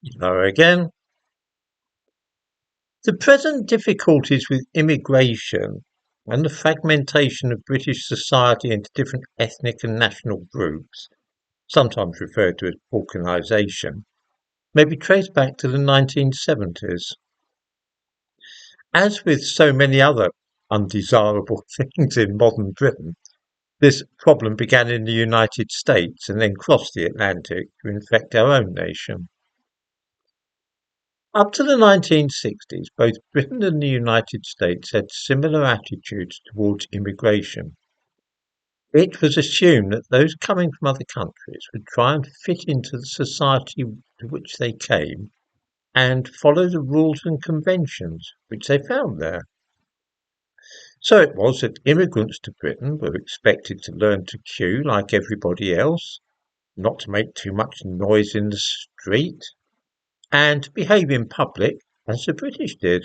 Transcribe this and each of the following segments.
Hello again. The present difficulties with immigration and the fragmentation of British society into different ethnic and national groups, sometimes referred to as balkanisation, may be traced back to the 1970s. As with so many other undesirable things in modern Britain, this problem began in the United States and then crossed the Atlantic to infect our own nation. Up to the 1960s, both Britain and the United States had similar attitudes towards immigration. It was assumed that those coming from other countries would try and fit into the society to which they came and follow the rules and conventions which they found there. So it was that immigrants to Britain were expected to learn to queue like everybody else, not to make too much noise in the street, and to behave in public as the British did.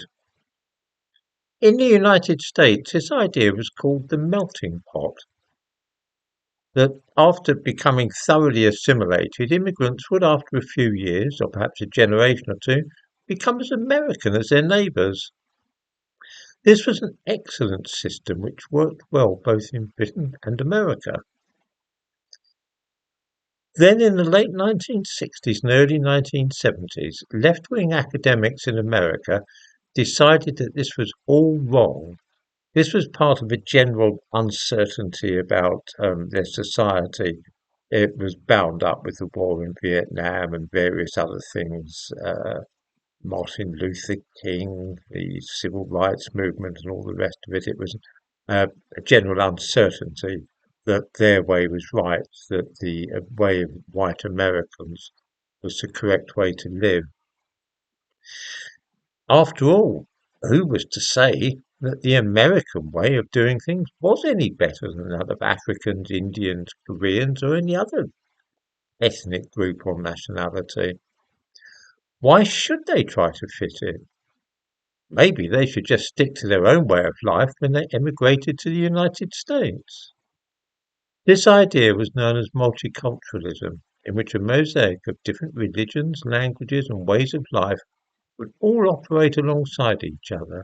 In the United States, this idea was called the melting pot. That after becoming thoroughly assimilated, immigrants would, after a few years, or perhaps a generation or two, become as American as their neighbours. This was an excellent system which worked well both in Britain and America. Then, in the late 1960s and early 1970s, left wing academics in America decided that this was all wrong. This was part of a general uncertainty about their society. It was bound up with the war in Vietnam and various other things. Martin Luther King, the civil rights movement, and all the rest of it. It was a general uncertainty that their way was right, that the way of white Americans was the correct way to live. After all, who was to say that the American way of doing things was any better than that of Africans, Indians, Koreans, or any other ethnic group or nationality? Why should they try to fit in? Maybe they should just stick to their own way of life when they emigrated to the United States. This idea was known as multiculturalism, in which a mosaic of different religions, languages, and ways of life would all operate alongside each other.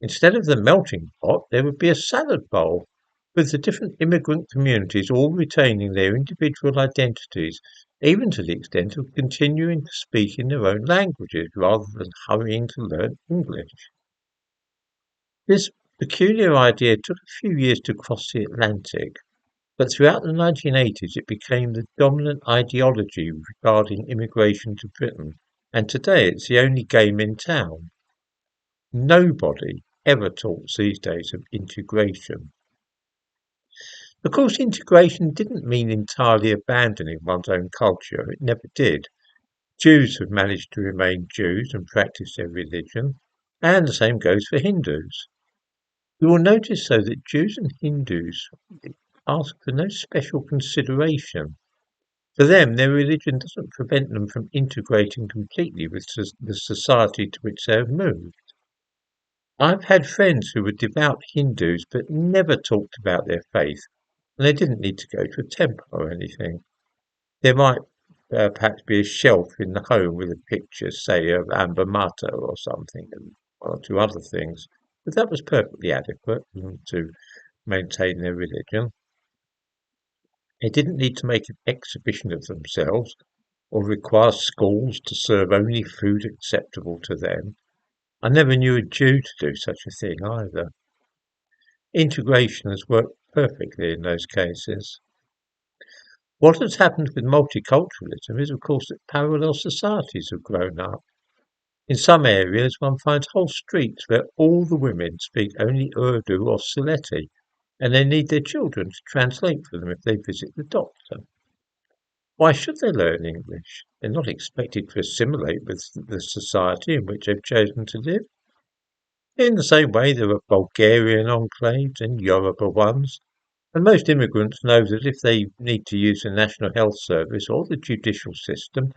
Instead of the melting pot, there would be a salad bowl, with the different immigrant communities all retaining their individual identities, even to the extent of continuing to speak in their own languages rather than hurrying to learn English. This peculiar idea took a few years to cross the Atlantic, but throughout the 1980s it became the dominant ideology regarding immigration to Britain, and today it's the only game in town. Nobody ever talks these days of integration. Of course, integration didn't mean entirely abandoning one's own culture. It never did. Jews have managed to remain Jews and practice their religion, and the same goes for Hindus. You will notice, though, that Jews and Hindus ask for no special consideration. For them, their religion doesn't prevent them from integrating completely with the society to which they have moved. I've had friends who were devout Hindus but never talked about their faith, and they didn't need to go to a temple or anything. There might perhaps be a shelf in the home with a picture, say, of Amber Mata or something, and one or two other things, but that was perfectly adequate to maintain their religion. They didn't need to make an exhibition of themselves or require schools to serve only food acceptable to them. I never knew a Jew to do such a thing either. Integration has worked perfectly in those cases. What has happened with multiculturalism is, of course, that parallel societies have grown up. In some areas, one finds whole streets where all the women speak only Urdu or Sylheti, and they need their children to translate for them if they visit the doctor. Why should they learn English? They're not expected to assimilate with the society in which they've chosen to live. In the same way, there are Bulgarian enclaves and Yoruba ones, and most immigrants know that if they need to use the National Health Service or the judicial system,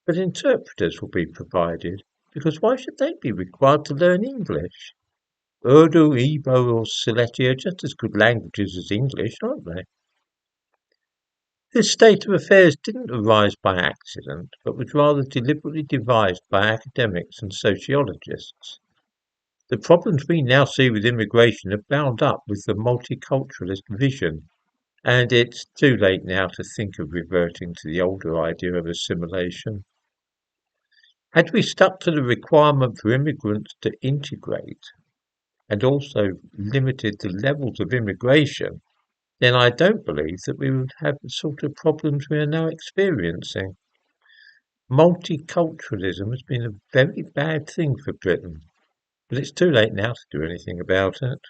that interpreters will be provided, because why should they be required to learn English? Urdu, Igbo, or Sylheti are just as good languages as English, aren't they? This state of affairs didn't arise by accident, but was rather deliberately devised by academics and sociologists. The problems we now see with immigration are bound up with the multiculturalist vision, and it's too late now to think of reverting to the older idea of assimilation. Had we stuck to the requirement for immigrants to integrate and also limited the levels of immigration, then I don't believe that we would have the sort of problems we are now experiencing. Multiculturalism has been a very bad thing for Britain, but it's too late now to do anything about it.